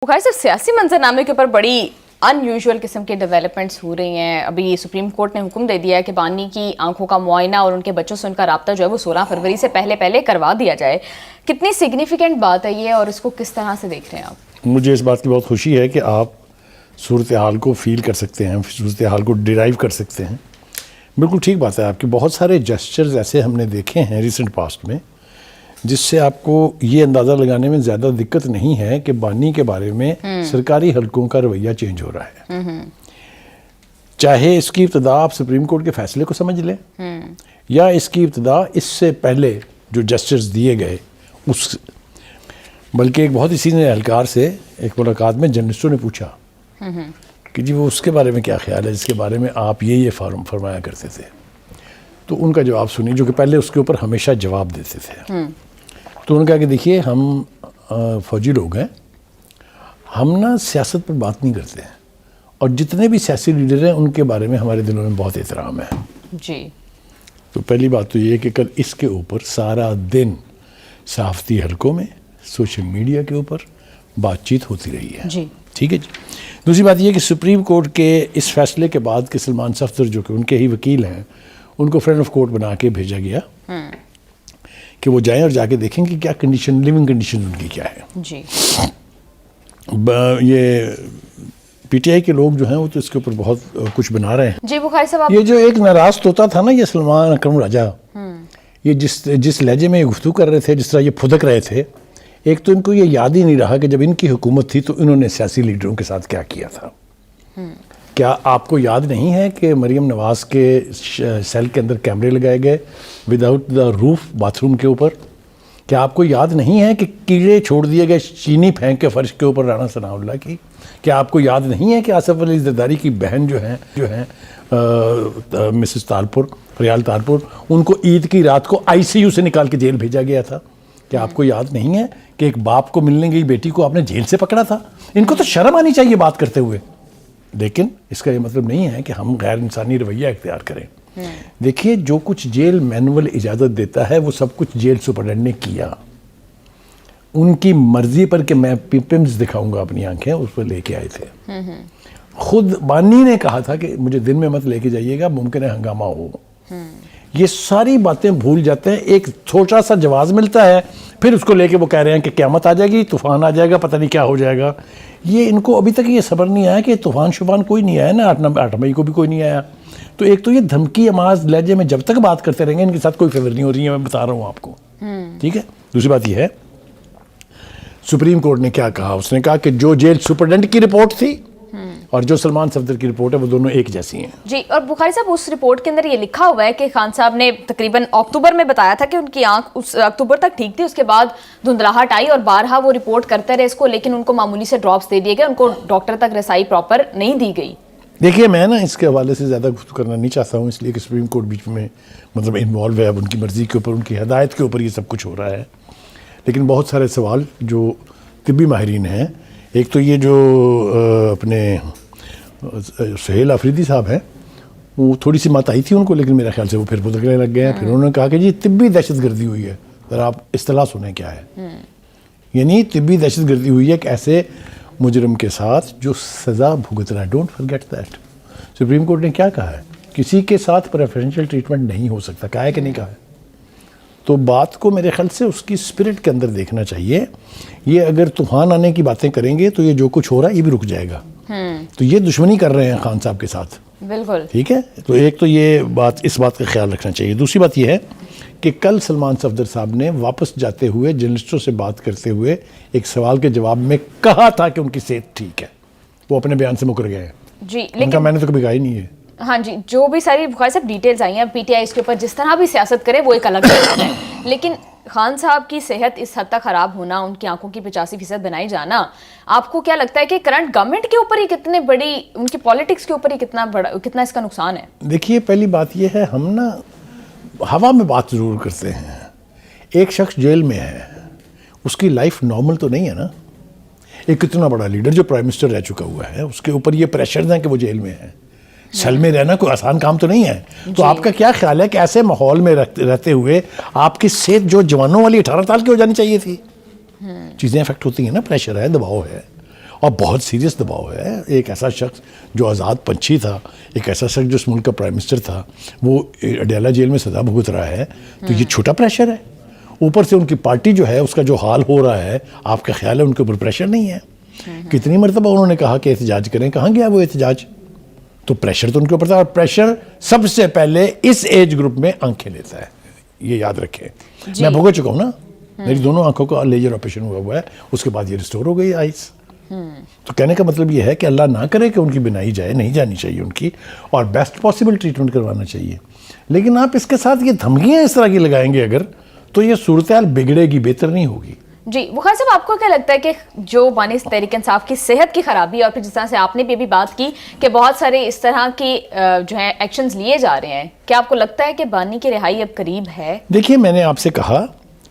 بخاری صاحب سیاسی منظرنامے کے اوپر بڑی ان یوزول قسم کے ڈیولپمنٹس ہو رہی ہیں. ابھی سپریم کورٹ نے حکم دے دیا ہے کہ بانی کی آنکھوں کا معائنہ اور ان کے بچوں سے ان کا رابطہ جو ہے وہ 16 فروری سے پہلے کروا دیا جائے. کتنی سگنیفیکنٹ بات ہے یہ اور اس کو کس طرح سے دیکھ رہے ہیں آپ؟ مجھے اس بات کی بہت خوشی ہے کہ آپ صورتحال کو فیل کر سکتے ہیں, صورتحال کو ڈیرائیو کر سکتے ہیں. بالکل ٹھیک بات ہے آپ کی. بہت سارے جسچرز ایسے ہم نے دیکھے ہیں ریسنٹ پاسٹ میں جس سے آپ کو یہ اندازہ لگانے میں زیادہ دقت نہیں ہے کہ بانی کے بارے میں سرکاری حلقوں کا رویہ چینج ہو رہا ہے. چاہے اس کی ابتدا آپ سپریم کورٹ کے فیصلے کو سمجھ لیں یا اس کی ابتدا اس سے پہلے جو جسچرز دیے گئے اس, بلکہ ایک بہت ہی سینئر اہلکار سے ایک ملاقات میں جرنلسٹوں نے پوچھا کہ جی وہ اس کے بارے میں کیا خیال ہے جس کے بارے میں آپ یہ فرمایا کرتے تھے. تو ان کا جواب سنی, جو کہ پہلے اس کے اوپر ہمیشہ جواب دیتے تھے. تو انہوں نے کہا کہ دیکھیے ہم فوجی لوگ ہیں, ہم نا سیاست پر بات نہیں کرتے ہیں, اور جتنے بھی سیاسی لیڈر ہیں ان کے بارے میں ہمارے دلوں میں بہت احترام ہے. جی. تو پہلی بات تو یہ کہ کل اس کے اوپر سارا دن صحافتی حلقوں میں سوشل میڈیا کے اوپر بات چیت ہوتی رہی ہے. جی ٹھیک ہے جی. دوسری بات یہ کہ سپریم کورٹ کے اس فیصلے کے بعد کہ سلمان صفدر جو کہ ان کے ہی وکیل ہیں ان کو فرینڈ آف کورٹ بنا کے بھیجا گیا کہ وہ جائیں اور جا کے دیکھیں کہ کیا کنڈیشن, لیونگ کنڈیشن ان کی کیا ہے. جی. یہ پی ٹی آئی کے لوگ جو ہیں وہ تو اس کے اوپر بہت کچھ بنا رہے ہیں. جی بخاری صاحب, یہ جو ایک ناراض طوطا تھا نا یہ سلمان اکرم راجہ, یہ جس لہجے میں یہ گفتگو کر رہے تھے, جس طرح یہ پھدک رہے تھے, ایک تو ان کو یہ یاد ہی نہیں رہا کہ جب ان کی حکومت تھی تو انہوں نے سیاسی لیڈروں کے ساتھ کیا کیا تھا. کیا آپ کو یاد نہیں ہے کہ مریم نواز کے سیل کے اندر کیمرے لگائے گئے without the roof bath room کے اوپر؟ کیا آپ کو یاد نہیں ہے کہ کیڑے چھوڑ دیے گئے چینی پھینک کے فرش کے اوپر رانا ثناء اللہ کی؟ کیا آپ کو یاد نہیں ہے کہ آصف علی زرداری کی بہن جو ہیں مسز تالپور, ریال تالپور, ان کو عید کی رات کو آئی سی یو سے نکال کے جیل بھیجا گیا تھا؟ کیا آپ کو یاد نہیں ہے کہ ایک باپ کو ملنے گئی بیٹی کو آپ نے جیل سے پکڑا تھا؟ ان کو تو شرم آنی چاہیے بات کرتے ہوئے. لیکن اس کا یہ مطلب نہیں ہے کہ ہم غیر انسانی رویہ اختیار کریں. دیکھیے جو کچھ جیل مینول اجازت دیتا ہے وہ سب کچھ جیل سپرڈنٹ نے کیا. ان کی مرضی پر کہ میں پمپمز دکھاؤں گا اپنی آنکھیں, اس پر لے کے آئے تھے. خود بانی نے کہا تھا کہ مجھے دن میں مت لے کے جائیے گا, ممکن ہے ہنگامہ ہو. یہ ساری باتیں بھول جاتے ہیں. ایک چھوٹا سا جواز ملتا ہے, پھر اس کو لے کے وہ کہہ رہے ہیں کہ قیامت آ جائے گی, طوفان آ جائے گا, پتہ نہیں کیا ہو جائے گا. یہ ان کو ابھی تک یہ صبر نہیں آیا کہ طوفان شفان کوئی نہیں آیا نا, 8 مئی کو بھی کوئی نہیں آیا. تو ایک تو یہ دھمکی آمیز لہجے میں جب تک بات کرتے رہیں گے ان کے ساتھ کوئی فیور نہیں ہو رہی ہے, میں بتا رہا ہوں آپ کو. ٹھیک ہے. دوسری بات یہ ہے سپریم کورٹ نے کیا کہا, اس نے کہا کہ جو جیل سپرڈنٹ کی رپورٹ تھی اور جو سلمان صفدر کی رپورٹ ہے وہ دونوں ایک جیسی ہیں. جی. اور بخاری صاحب اس رپورٹ کے اندر یہ لکھا ہوا ہے کہ خان صاحب نے تقریباً اکتوبر میں بتایا تھا کہ ان کی آنکھ اس اکتوبر تک ٹھیک تھی, اس کے بعد دھندلاہٹ آئی اور بارہا وہ رپورٹ کرتے رہے اس کو, لیکن ان کو معمولی سے ڈراپس دے دیے گئے, ان کو ڈاکٹر تک رسائی پراپر نہیں دی گئی. دیکھیے میں نا اس کے حوالے سے زیادہ گفتگو کرنا نہیں چاہتا ہوں, اس لیے کہ سپریم کورٹ بیچ میں مطلب انوالو ہے, اب ان کی مرضی کے اوپر, ان کی ہدایت کے اوپر یہ سب کچھ ہو رہا ہے. لیکن بہت سارے سوال جو طبی ماہرین ہیں, ایک تو یہ جو اپنے سہیل آفریدی صاحب ہیں, وہ تھوڑی سی مات آئی تھی ان کو, لیکن میرے خیال سے وہ پھر بدلنے لگ گئے ہیں. پھر انہوں نے کہا کہ جی طبی دہشت گردی ہوئی ہے. ذرا آپ اصطلاح سنیں کیا ہے. یعنی طبی دہشت گردی ہوئی ہے ایک ایسے مجرم کے ساتھ جو سزا بھگت رہا ہے. Don't forget that. Supreme court نے کیا کہا ہے, کسی کے ساتھ پریفرینشیل ٹریٹمنٹ نہیں ہو سکتا. کہا ہے کہ نہیں کہا ہے؟ تو بات کو میرے خیال سے اس کی اسپرٹ کے اندر دیکھنا چاہیے. یہ اگر طوفان آنے کی باتیں کریں گے تو یہ جو کچھ ہو رہا ہے یہ بھی رک جائے گا. تو یہ دشمنی کر رہے ہیں خان صاحب کے ساتھ. بالکل ٹھیک ہے. تو ایک تو یہ بات, اس بات کا خیال رکھنا چاہیے. دوسری بات یہ ہے کہ کل سلمان صفدر صاحب نے واپس جاتے ہوئے جرنلسٹوں سے بات کرتے ہوئے ایک سوال کے جواب میں کہا تھا کہ ان کی صحت ٹھیک ہے. وہ اپنے بیان سے مکر گئے ہیں. جی. ان کا میں نے تو کبھی کہا ہی نہیں ہے. ہاں جی, جو بھی ساری بخاری صاحب ڈیٹیلز آئی ہیں پی ٹی آئی اس کے اوپر جس طرح بھی سیاست کرے وہ ایک الگ بات ہے, لیکن خان صاحب کی صحت اس حد تک خراب ہونا, ان کی آنکھوں کی 85% بنائی جانا, آپ کو کیا لگتا ہے کہ کرنٹ گورنمنٹ کے اوپر ہی کتنے بڑی, ان کی پالیٹکس کے اوپر ہی کتنا اس کا نقصان ہے؟ دیکھیے پہلی بات یہ ہے, ہم نا ہوا میں بات ضرور کرتے ہیں. ایک شخص جیل میں ہے, اس کی لائف نارمل تو نہیں ہے نا. ایک اتنا بڑا لیڈر جو پرائم منسٹر رہ چکا ہوا ہے, اس کے اوپر یہ پریشرز ہیں کہ وہ جیل میں ہے. سیل میں رہنا کوئی آسان کام تو نہیں ہے. تو آپ کا کیا خیال ہے کہ ایسے ماحول میں رہتے ہوئے آپ کی صحت جو جوانوں والی 18 سال کی ہو جانی چاہیے تھی؟ چیزیں افیکٹ ہوتی ہیں نا, پریشر ہے, دباؤ ہے. اور بہت سیریس دباؤ ہے. ایک ایسا شخص جو آزاد پنچھی تھا, ایک ایسا شخص جو اس ملک کا پرائم منسٹر تھا, وہ اڈیالہ جیل میں سزا بھگت رہا ہے, تو یہ چھوٹا پریشر ہے. اوپر سے ان کی پارٹی جو ہے اس کا جو حال ہو رہا ہے, آپ کا خیال ہے ان کے اوپر پریشر نہیں ہے؟ کتنی مرتبہ انہوں نے کہا کہ احتجاج کریں, کہاں گیا وہ احتجاج؟ تو پریشر تو ان کے اوپر تھا, اور پریشر سب سے پہلے اس ایج گروپ میں آنکھیں لیتا ہے, یہ یاد رکھیں. میں بھگت چکا ہوں نا, میری دونوں آنکھوں کا لیزر آپریشن ہوا ہے, اس کے بعد یہ ریسٹور ہو گئی آئیز. تو کہنے کا مطلب یہ ہے کہ اللہ نہ کرے کہ ان کی بنائی جائے, نہیں جانی چاہیے ان کی, اور بیسٹ پاسبل ٹریٹمنٹ کروانا چاہیے. لیکن آپ اس کے ساتھ یہ دھمکیاں اس طرح کی لگائیں گے اگر, تو یہ صورتحال بگڑے گی, بہتر نہیں ہوگی. جی بخاری صاحب, آپ کو کیا لگتا ہے کہ جو بانی تحریک انصاف کی صحت کی خرابی, اور پھر جس طرح سے آپ نے بھی ابھی بات کی کہ بہت سارے اس طرح کی جو ہیں ایکشنز لیے جا رہے ہیں, کیا آپ کو لگتا ہے کہ بانی کی رہائی اب قریب ہے؟ دیکھیے, میں نے آپ سے کہا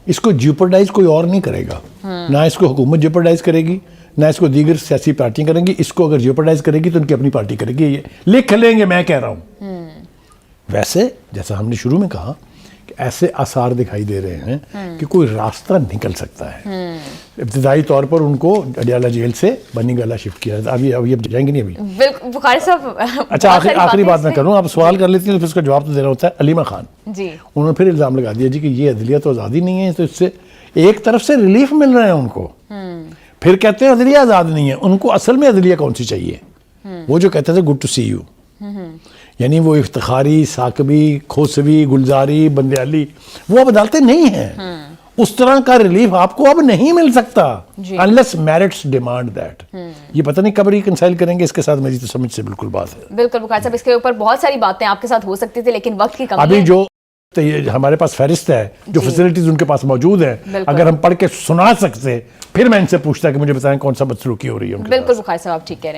اس کو جیوپرڈائز کوئی اور نہیں کرے گا, نہ اس کو حکومت جیوپرڈائز کرے گی, نہ اس کو دیگر سیاسی پارٹیاں کریں گی. اس کو اگر جیوپرڈائز کرے گی تو ان کی اپنی پارٹی کرے گی, یہ لکھ لیں گے, میں کہہ رہا ہوں. ویسے جیسا ہم نے شروع میں کہا کہ ایسے آثار دکھائی دے رہے ہیں کہ کوئی راستہ نکل سکتا ہے. ابتدائی طور پر ان کو اڈیالہ جیل سے بنی گالہ شفٹ کیا تھا. ابھی جائیں گے نہیں ابھی؟ بالکل بخاری صاحب. اچھا, آخری بات میں کروں, آپ سوال کر لیتی ہیں تو پھر اس کا جواب تو دینا ہوتا ہے. علیمہ خان جی, انہوں نے پھر الزام لگا دیا جی کہ یہ عدلیہ تو آزادی نہیں ہے, تو اس سے ایک طرف سے ریلیف مل رہا ہے ان کو, پھر کہتے ہیں عدلیہ آزاد نہیں ہے. ان کو اصل میں عدلیہ کون سی چاہیے؟ وہ جو کہتے تھے گڈ ٹو سی یو, یعنی وہ افتخاری, ثاقبی, کھوسوی, گلزاری, بندیالی, وہ اب عدالتیں نہیں ہیں. اس طرح کا ریلیف آپ کو اب نہیں مل سکتا unless merits demand that. یہ پتہ نہیں کب ریکنسائل کریں گے, اس کے ساتھ میری تو سمجھ سے بالکل بات ہے. بالکل بخاری صاحب, اس کے اوپر بہت ساری باتیں آپ کے ساتھ ہو سکتی تھی, لیکن وقت کی کمی ہے. ابھی جو ہمارے پاس فہرست ہے, جو فیسلٹیز ان کے پاس موجود ہیں, اگر ہم پڑھ کے سنا سکتے, پھر میں ان سے پوچھتا کہ مجھے بتائیں کون سا بدسلوکی ہو رہی ہے ان کے. بالکل بخاری صاحب, آپ ٹھیک کہہ رہے ہیں.